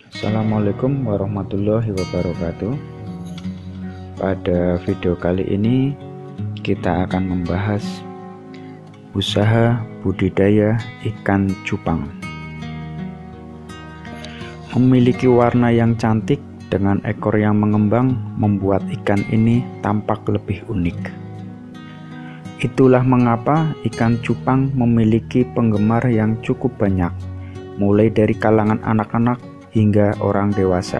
Assalamualaikum warahmatullahi wabarakatuh. Pada video kali ini kita akan membahas usaha budidaya ikan cupang. Memiliki warna yang cantik dengan ekor yang mengembang membuat ikan ini tampak lebih unik. Itulah mengapa ikan cupang memiliki penggemar yang cukup banyak, mulai dari kalangan anak-anak hingga orang dewasa.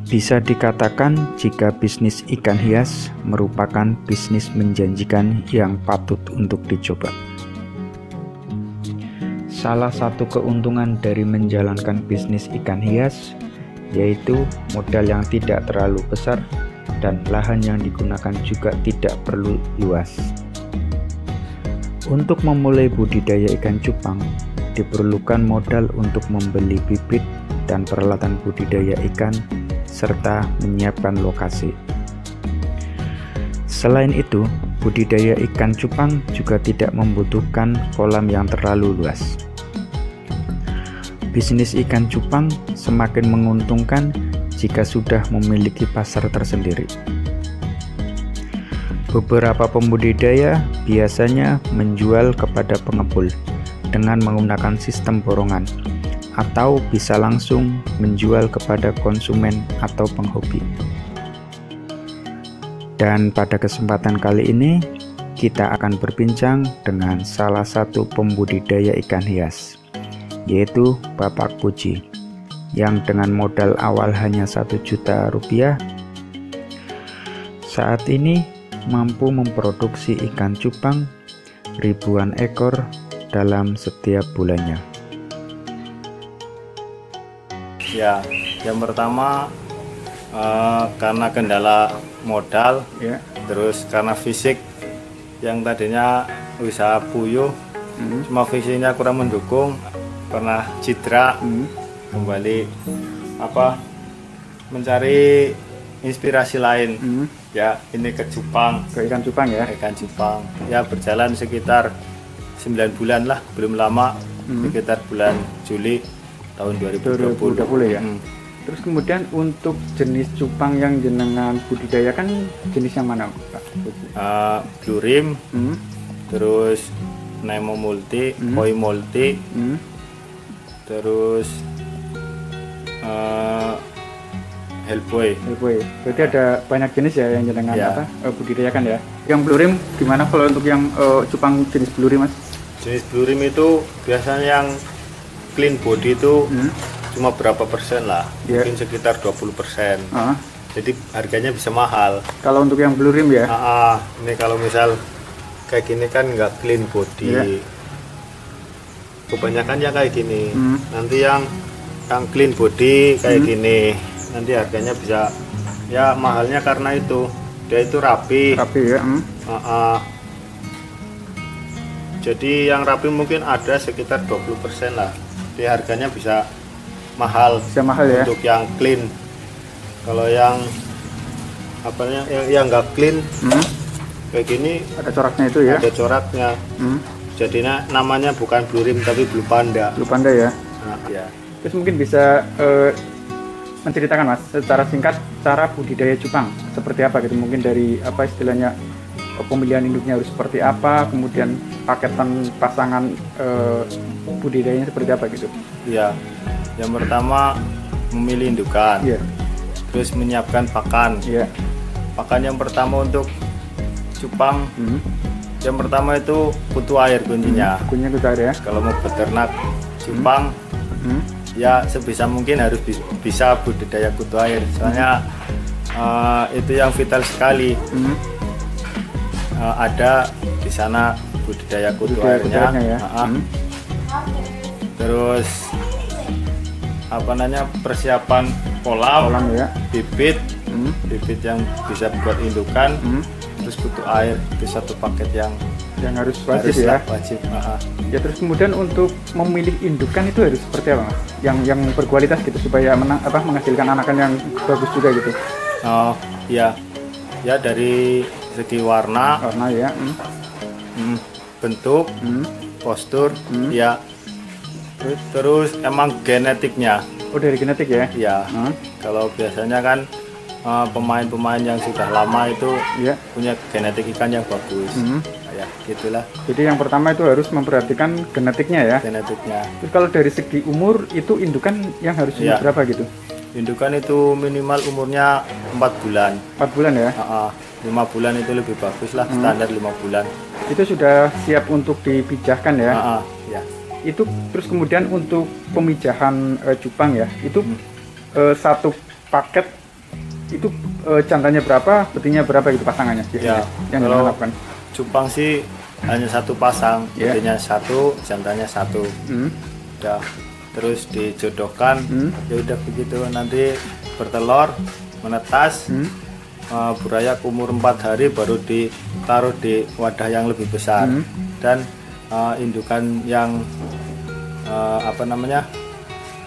Bisa dikatakan jika bisnis ikan hias merupakan bisnis menjanjikan yang patut untuk dicoba. Salah satu keuntungan dari menjalankan bisnis ikan hias yaitu modal yang tidak terlalu besar dan lahan yang digunakan juga tidak perlu luas. Untuk memulai budidaya ikan cupang diperlukan modal untuk membeli bibit dan peralatan budidaya ikan serta menyiapkan lokasi. Selain itu, budidaya ikan cupang juga tidak membutuhkan kolam yang terlalu luas. Bisnis ikan cupang semakin menguntungkan jika sudah memiliki pasar tersendiri. Beberapa pembudidaya biasanya menjual kepada pengepul dengan menggunakan sistem borongan, atau bisa langsung menjual kepada konsumen atau penghobi. Dan pada kesempatan kali ini, kita akan berbincang dengan salah satu pembudidaya ikan hias, yaitu Bapak Puji, yang dengan modal awal hanya 1 juta rupiah, saat ini mampu memproduksi ikan cupang ribuan ekor dalam setiap bulannya. Ya, yang pertama karena kendala modal, Ya. terus karena fisik yang tadinya usaha puyuh, cuma fisiknya kurang mendukung, pernah cedera, kembali mencari inspirasi lain. Ya, ini ke Jepang, Ke ikan cupang ya. ikan Jepang. Ya, berjalan sekitar 9 bulan lah, belum lama, sekitar bulan Juli tahun 2020 ya. Terus kemudian untuk jenis cupang yang jenengan budidayakan jenis yang mana, Pak? Blue Rim, terus Nemo Multi, Koi Multi, terus Hellboy. Berarti ada banyak jenis ya yang jenengan Ya. budidayakan ya. Yang Blue Rim gimana kalau untuk yang cupang jenis Blue Rim, Mas? Jenis Blue Rim itu biasanya yang clean body itu cuma berapa persen lah, Ya. mungkin sekitar 20%. Ah. Jadi harganya bisa mahal. Kalau untuk yang Blue Rim ya. Ini kalau misal kayak gini kan nggak clean body. Ya. Kebanyakan yang kayak gini. Nanti yang clean body kayak gini, nanti harganya bisa ya mahalnya karena itu dia itu rapi. Rapi ya. Jadi yang rapi mungkin ada sekitar 20% lah. Jadi harganya bisa mahal. Bisa mahal ya. Untuk yang clean. Kalau yang yang nggak clean kayak gini Ada coraknya itu ya. ada coraknya. Jadinya namanya bukan Blue Rim tapi Blue Panda. Blue Panda ya. Ya. Terus mungkin bisa menceritakan, Mas, secara singkat cara budidaya cupang seperti apa gitu, mungkin dari apa istilahnya pemilihan induknya harus seperti apa, kemudian paketan pasangan budidayanya seperti apa gitu. Ya. Yang pertama memilih indukan. Iya. Terus menyiapkan pakan. Iya. Pakan yang pertama untuk cupang, yang pertama itu kutu air kuncinya. Kunyah kita ada ya. Kalau mau beternak cupang, ya sebisa mungkin harus bisa budidaya kutu air. Soalnya itu yang vital sekali. Ada di sana budidaya kutu airnya. Ya. Terus persiapan kolam ya. bibit yang bisa buat indukan, terus kutu air itu satu paket yang harus wajib ya. Wajib. Ya, terus kemudian untuk memilih indukan itu harus seperti apa, Mas? Yang berkualitas gitu supaya menghasilkan anakan yang bagus juga gitu. Oh ya, ya dari segi warna ya. bentuk, postur, ya Terus emang genetiknya. Oh, dari genetik ya? Ya. Kalau biasanya kan pemain-pemain yang sudah lama itu ya punya genetik ikan yang bagus. Ya, gitulah. Jadi yang pertama itu harus memperhatikan genetiknya ya. Genetiknya. Terus kalau dari segi umur itu indukan yang harus berapa gitu? Indukan itu minimal umurnya 4 bulan. 4 bulan ya? 5 bulan itu lebih bagus lah, standar 5 bulan. Itu sudah siap untuk dipijahkan ya? Ya. Itu terus kemudian untuk pemijahan cupang ya, itu satu paket itu jantannya berapa, betinnya berapa gitu pasangannya? Ya, yang dilakukan. Cupang sih hanya satu pasang, betinnya satu, jantannya satu. Ya, terus dijodohkan, ya udah begitu, nanti bertelur, menetas, berayak umur 4 hari baru ditaruh di wadah yang lebih besar. Dan indukan yang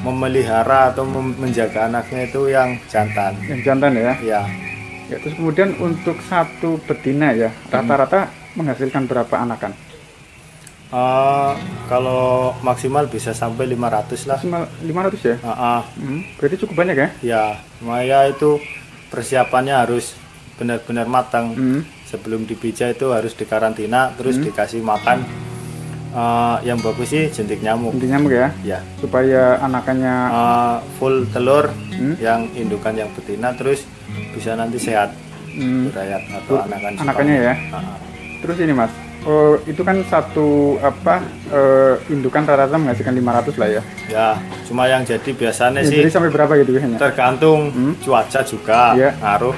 memelihara atau menjaga anaknya itu yang jantan. Yang jantan ya? Ya. Ya, terus kemudian untuk satu betina ya, rata-rata menghasilkan berapa anakan? Kalau maksimal bisa sampai 500 lah. 500 ya? Berarti cukup banyak ya? Ya, Maya itu persiapannya harus benar-benar matang. Sebelum dipijah itu harus dikarantina, terus dikasih makan. Yang bagus sih jentik nyamuk. Jentik nyamuk ya? Ya. Supaya anakannya full telur, yang indukan yang betina, terus bisa nanti sehat berayak atau anakannya ya. Terus ini mas, itu kan satu indukan rata-rata menghasilkan 500 lah ya. Ya, cuma yang jadi biasanya sih. Jadi sampai berapa gitu biasanya? Tergantung cuaca juga ngaruh.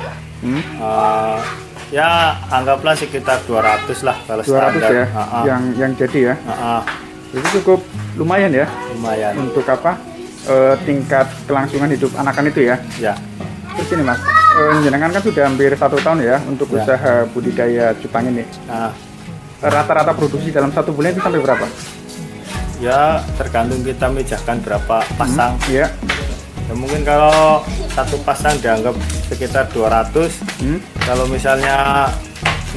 Ya anggaplah sekitar 200 lah kalau 200 standar ya. Yang jadi ya. Itu cukup lumayan ya. Lumayan. Untuk tingkat kelangsungan hidup anakan itu ya. Ya. Terus ini mas, jenengan kan sudah hampir 1 tahun ya untuk usaha budidaya cupang ini. Rata-rata produksi dalam 1 bulan itu sampai berapa? Ya tergantung kita mijahkan berapa pasang. Ya. Ya mungkin kalau satu pasang dianggap sekitar 200. Kalau misalnya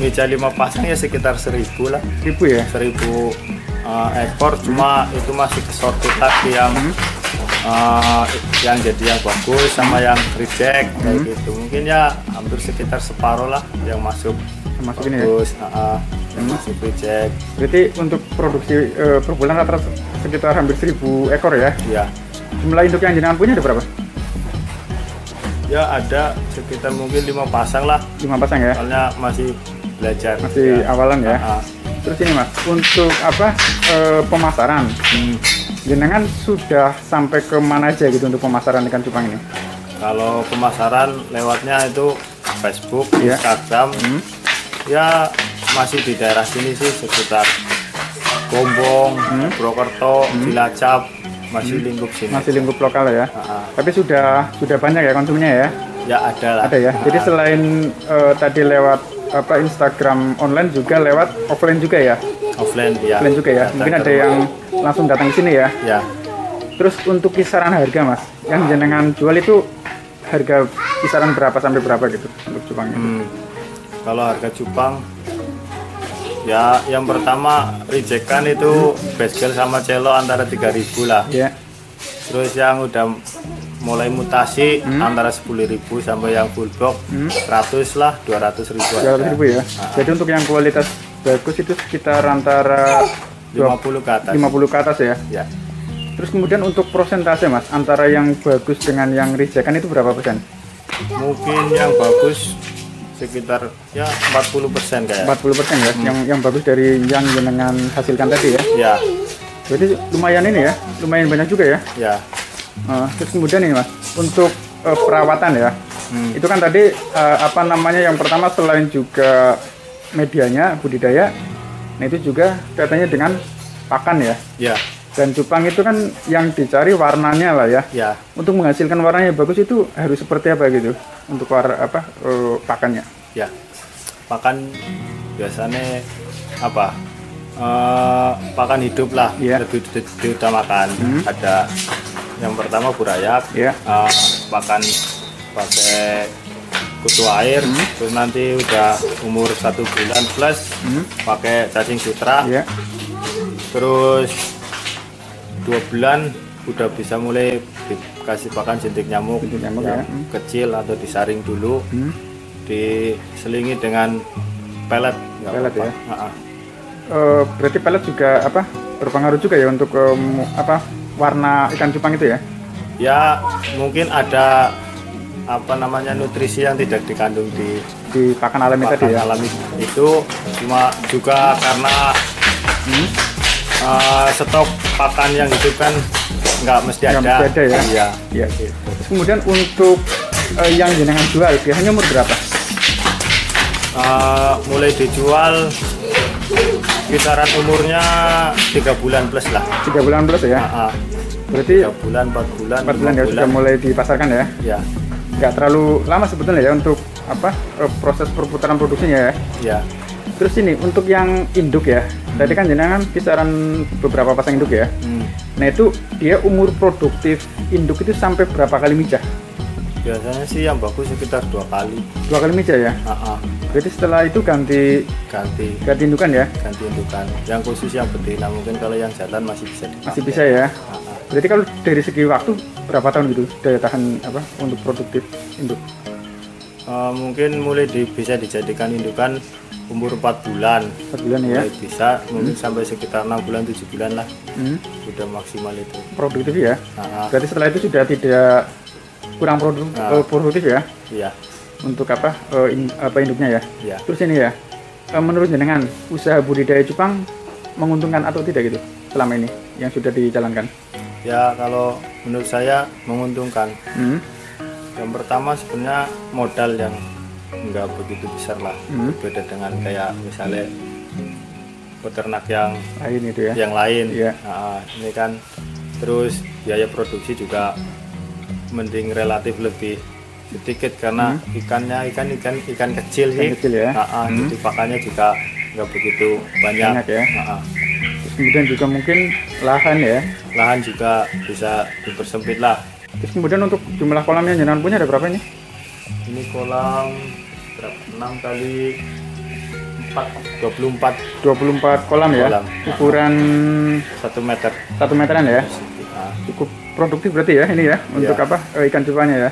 mijah 5 pasang ya sekitar 1000 lah. 1000 ya? 1000 ekor. Cuma itu masih kesortir lagi yang jadi yang bagus sama yang reject kayak gitu. Mungkin ya hampir sekitar separuh lah yang masuk ini bagus, ya? yang masuk reject. Berarti untuk produksi per bulan rata-rata sekitar hampir 1000 ekor ya? Iya. Jumlah induk yang jenengan punya ada berapa? Ya ada sekitar mungkin 5 pasang lah. 5 pasang ya? Soalnya masih belajar. Masih awalan ya? Terus ini mas, untuk pemasaran, jenengan sudah sampai ke mana aja gitu untuk pemasaran ikan cupang ini? Kalau pemasaran lewatnya itu Facebook, Instagram, ya masih di daerah sini sih sekitar Gombong, Purwokerto, Cilacap, masih lingkup sini. Masih lingkup lokal ya. Tapi sudah banyak ya konsumennya ya? Ya ada lah. Ada ya. Jadi selain tadi lewat Instagram online juga lewat offline juga ya? Offline ya. Offline juga ya. Mungkin ada yang langsung datang ke sini ya? Ya. Terus untuk kisaran harga mas, yang jenengan jual itu harga kisaran berapa sampai berapa gitu untuk cupang itu? Kalau harga cupang ya yang pertama rejectan itu basegel sama celo antara 3.000 lah. Terus yang udah mulai mutasi antara 10.000 sampai yang full box 100 lah, 200.000 ya. Jadi untuk yang kualitas bagus itu sekitar antara 50 ke atas. 50 ke atas ya. Terus kemudian untuk persentase mas antara yang bagus dengan yang rejectan itu berapa persen? Mungkin yang bagus sekitar ya 40% kayak. 40% ya, yang bagus dari yang jenengan hasilkan tadi ya. Ya. Berarti lumayan ini ya, lumayan banyak juga ya. Ya. Terus kemudian ini mas, untuk perawatan ya, itu kan tadi yang pertama selain juga medianya budidaya, nah itu juga katanya dengan pakan ya. Ya. Dan cupang itu kan yang dicari warnanya lah ya. Ya. Untuk menghasilkan warnanya bagus itu harus seperti apa gitu untuk pakannya? Ya. Pakan biasanya pakan hidup lah, lebih diutamakan. Ada yang pertama burayak, pakan pakai kutu air, terus nanti udah umur 1 bulan plus pakai cacing sutra, terus 2 bulan udah bisa mulai dikasih pakan jentik nyamuk, ya. Kecil atau disaring dulu, diselingi dengan pelet. Pelet ya. Berarti pelet juga berpengaruh juga ya untuk warna ikan cupang itu ya? Ya mungkin ada nutrisi yang tidak dikandung di pakan alami tadi ya. Alami itu cuma juga karena stok pakan yang hidup kan nggak mesti ada ya. Iya. Ya. Kemudian untuk yang jenengan jual biasanya umur berapa? Mulai dijual kisaran umurnya 3 bulan plus lah. 3 bulan plus ya? Berarti 3 bulan, 4 bulan, 4 bulan ya sudah mulai dipasarkan ya? Ya. Nggak terlalu lama sebetulnya ya untuk proses perputaran produksinya ya? Ya. Terus ini untuk yang induk ya, tadi kan jenengan kisaran beberapa pasang induk ya. Nah itu dia umur produktif induk itu sampai berapa kali mijah? Biasanya sih yang bagus sekitar 2 kali. 2 kali mijah ya? Berarti setelah itu ganti indukan ya? Ganti indukan. Yang khusus yang betina, mungkin kalau yang jantan masih bisa dipakai. Masih bisa ya? Berarti kalau dari segi waktu berapa tahun gitu daya tahan untuk produktif induk? Mungkin mulai bisa dijadikan indukan umur 4 bulan. 4 bulan ya? Mulai bisa, mungkin sampai sekitar 6 bulan, 7 bulan lah. Sudah maksimal itu. Produktif ya? Berarti setelah itu sudah tidak kurang produktif ya? Iya. Untuk induknya ya? Iya. Terus ini ya, menurut jenengan usaha budidaya cupang menguntungkan atau tidak gitu selama ini yang sudah dijalankan? Ya kalau menurut saya menguntungkan. Yang pertama sebenarnya modal yang nggak begitu besar lah, berbeda dengan kayak misalnya peternak yang lain itu ya. Yang lain. Yeah. Ini kan terus biaya produksi juga mending relatif lebih sedikit karena ikan kecil sih. Kecil ya. Jadi pakannya juga nggak begitu banyak ya. Terus kemudian juga mungkin lahan ya. Lahan juga bisa dipersempit lah. Terus kemudian untuk jumlah kolam yang jenengan punya ada berapa ini? Ini kolam 6 kali 4, 24 kolam ya. Ukuran 1 meter. 1 meteran ya. Cukup produktif berarti ya ini ya untuk ikan cupangnya ya.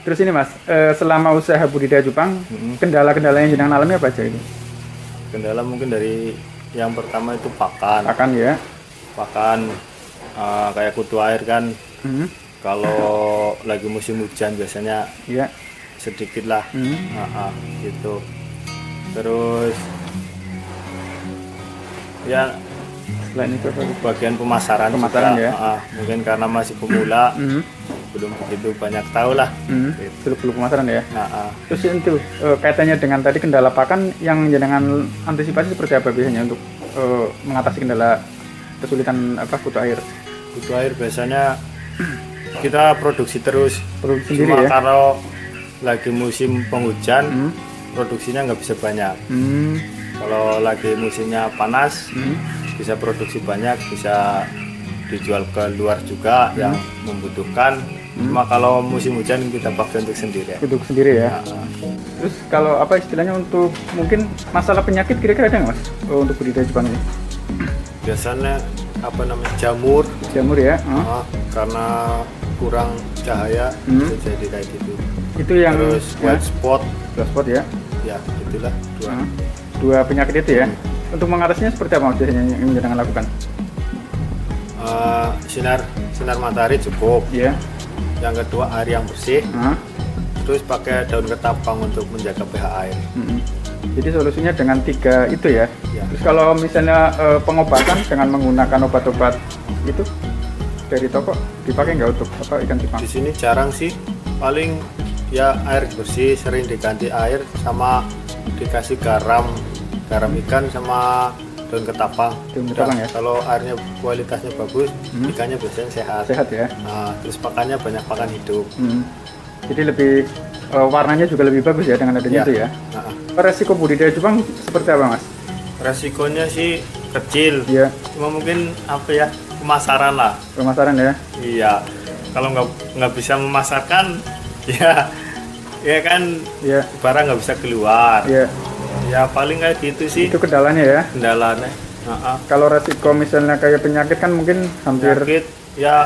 Terus ini Mas, selama usaha budidaya cupang, kendala-kendala yang jenengan alami apa aja itu? Kendala mungkin dari yang pertama itu pakan. Pakan ya. Pakan kayak kutu air kan. Kalau lagi musim hujan biasanya sedikit lah, gitu. Terus ya selain itu bagian pemasaran juga, ya. Mungkin karena masih pemula, belum begitu banyak tahu lah. Belum pemasaran ya. Terus itu kaitannya dengan tadi kendala pakan yang jenengan antisipasi seperti apa biasanya untuk mengatasi kendala kesulitan kutu air? Kutu air biasanya kita produksi terus. Produksi sendiri ya? Kalau lagi musim penghujan, produksinya nggak bisa banyak. Kalau lagi musimnya panas, bisa produksi banyak, bisa dijual ke luar juga yang membutuhkan. Cuma kalau musim hujan kita pakai untuk sendiri. Untuk sendiri ya. Terus kalau istilahnya untuk mungkin masalah penyakit kira-kira ada nggak Mas untuk budidaya cupang ini? Biasanya jamur ya. Karena kurang cahaya bisa jadi kayak gitu. Itu yang terus white spot ya. Ya itulah dua penyakit itu ya. Untuk mengatasinya seperti apa biasanya yang jangan lakukan? Sinar matahari cukup. Ya. Yang kedua air yang bersih. Terus pakai daun ketapang untuk menjaga pH air. Jadi solusinya dengan 3 itu ya. Terus kalau misalnya pengobatan dengan menggunakan obat-obat itu dari toko dipakai nggak untuk ikan cupang? Di sini jarang sih, paling ya air bersih, sering diganti air sama dikasih garam ikan sama daun ketapang. Ya. Kalau airnya kualitasnya bagus, ikannya biasanya sehat. Sehat ya. Terus pakannya banyak pakan hidup. Jadi lebih warnanya juga lebih bagus ya dengan adanya itu ya. Resiko budidaya cupang seperti apa Mas? Resikonya sih kecil. Iya. Cuma mungkin pemasaran lah. Pemasaran ya. Iya. Kalau nggak bisa memasarkan, ya kan. Barang nggak bisa keluar. Iya. Ya paling kayak gitu sih. Itu kendalanya ya. Kendalanya. Kalau resiko misalnya kayak penyakit kan mungkin hampir penyakit ya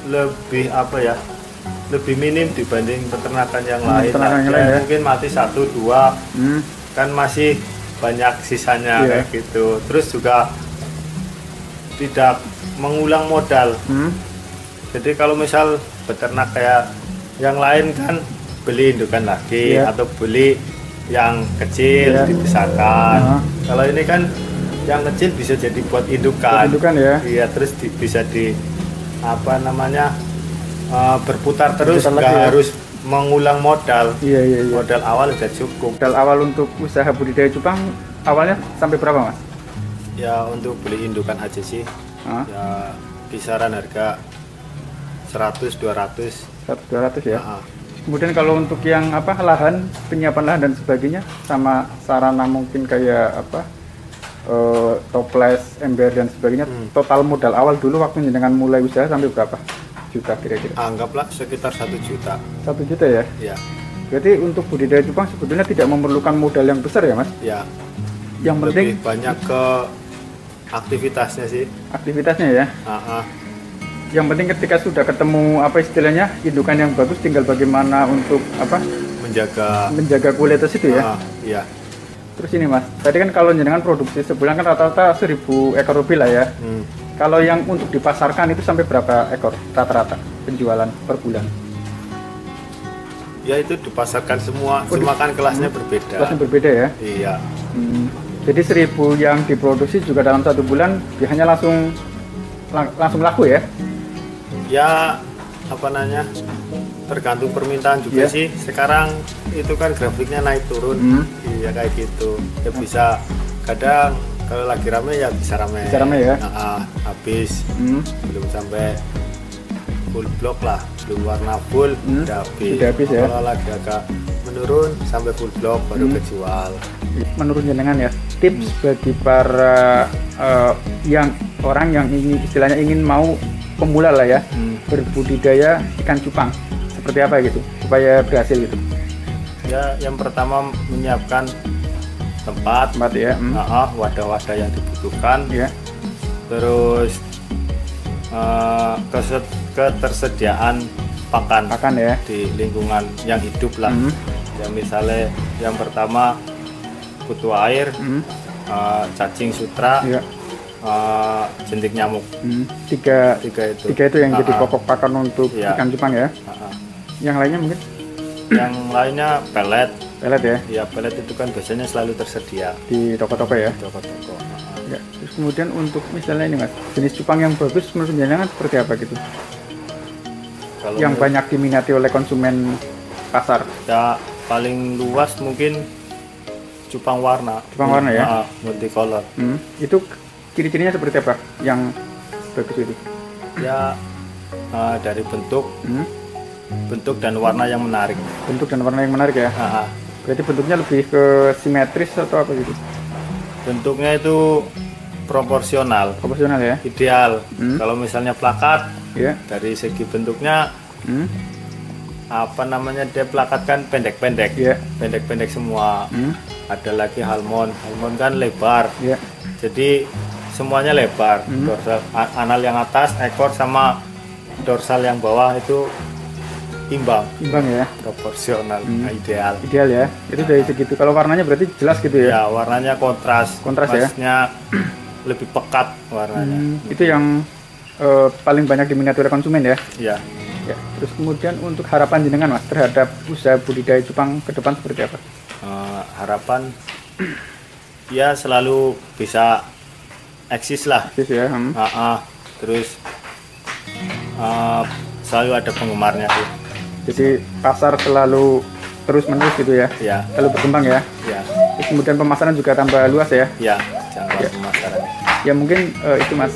lebih apa ya, lebih minim dibanding peternakan yang lain. Ya. Mungkin mati 1, 2 kan masih banyak sisanya kayak gitu. Terus juga tidak mengulang modal. Jadi kalau misal beternak kayak yang lain kan beli indukan lagi atau beli yang kecil dibesarkan. Kalau ini kan yang kecil bisa jadi buat indukan. Iya, terus bisa di apa namanya berputar terus, nggak harus mengulang modal. Modal awal udah cukup. Modal awal untuk usaha budidaya cupang awalnya sampai berapa, Mas? Ya untuk beli indukan aja sih ya kisaran harga 100-200 ya. Kemudian kalau untuk yang apa, lahan, penyiapan lahan dan sebagainya, sama sarana mungkin kayak apa, toples, ember dan sebagainya, total modal awal dulu waktu dengan mulai usaha sampai berapa juta kira-kira? Anggaplah sekitar 1 juta. 1 juta ya? Iya. Berarti untuk budidaya cupang sebetulnya tidak memerlukan modal yang besar ya, Mas? Ya. Yang penting lebih banyak ke aktivitasnya sih. Aktivitasnya ya? Yang penting ketika sudah ketemu apa istilahnya indukan yang bagus, tinggal bagaimana untuk apa? Menjaga kualitas itu ya? Iya. Terus ini, Mas, tadi kan kalau jenengan produksi sebulan kan rata-rata 1000 ekor lebih lah ya. Kalau yang untuk dipasarkan itu sampai berapa ekor rata-rata penjualan per bulan? Ya itu dipasarkan semua, cuma kan kelasnya berbeda. Kelasnya berbeda ya? Iya. Jadi 1000 yang diproduksi juga dalam 1 bulan hanya langsung laku ya? Ya apa namanya, tergantung permintaan juga sih. Sekarang itu kan grafiknya naik turun. Iya kayak gitu. Ya bisa kadang kalau lagi rame ya bisa rame. Bisa rame ya? Habis belum sampai full block lah, belum warna full udah habis ya. Kalau lagi agak menurun sampai full block baru kejual. Menurut jenengan ya, tips bagi para yang orang yang istilahnya ingin mau pemula lah ya, berbudidaya ikan cupang, seperti apa gitu supaya berhasil gitu? Ya yang pertama menyiapkan tempat ya, wadah-wadah yang dibutuhkan, terus ketersediaan pakan ya di lingkungan yang hidup lah. Ya misalnya yang pertama butuh air, cacing sutra, jentik nyamuk. Tiga itu yang jadi pokok pakan untuk ikan cupang ya. Yang lainnya mungkin? Yang lainnya pelet ya? Iya, pelet itu kan biasanya selalu tersedia di toko-toko ya? Toko-toko. Ya, terus kemudian untuk misalnya ini, Mas, jenis cupang yang bagus menurut jenengan seperti apa gitu? Kalau yang banyak diminati oleh konsumen pasar? Ya paling luas mungkin cupang warna. Cupang warna ya? Multicolor. Itu ciri-cirinya seperti apa yang bagus itu? Ya dari bentuk dan warna yang menarik. Bentuk dan warna yang menarik ya? Berarti bentuknya lebih ke simetris atau apa gitu? Bentuknya itu proporsional ya? Ideal. Kalau misalnya plakat, dari segi bentuknya apa namanya, dia plakat kan pendek-pendek, pendek-pendek semua. Ada lagi halmon kan lebar, jadi semuanya lebar. Dorsal, anal yang atas, ekor sama dorsal yang bawah itu imbang ya, proporsional. Ideal ya. Itu dari segitu. Kalau warnanya berarti jelas gitu ya? Ya warnanya kontras ya, lebih pekat warnanya. Itu yang paling banyak diminati oleh konsumen ya? Iya. Ya. Terus kemudian untuk harapan jenengan, Mas, terhadap usaha budidaya cupang ke depan seperti apa? Harapan ya selalu bisa eksis lah. Eksis ya. Terus selalu ada penggemarnya sih. Jadi pasar selalu terus menerus gitu ya? Iya. Selalu berkembang ya? Iya. Terus kemudian pemasaran juga tambah luas ya? Iya, jangkauan pemasaran. Ya mungkin itu, Mas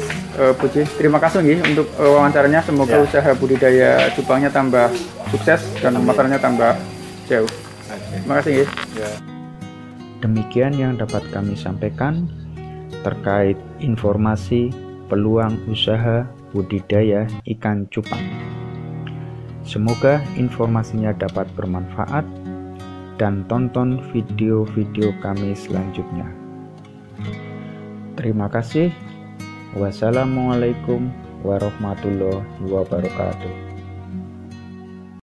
Puji. Terima kasih nih untuk wawancaranya. Semoga usaha budidaya cupangnya tambah sukses dan pemasarannya tambah jauh. Terima kasih. Demikian yang dapat kami sampaikan terkait informasi peluang usaha budidaya ikan cupang. Semoga informasinya dapat bermanfaat dan tonton video-video kami selanjutnya. Terima kasih. Wassalamualaikum warahmatullahi wabarakatuh.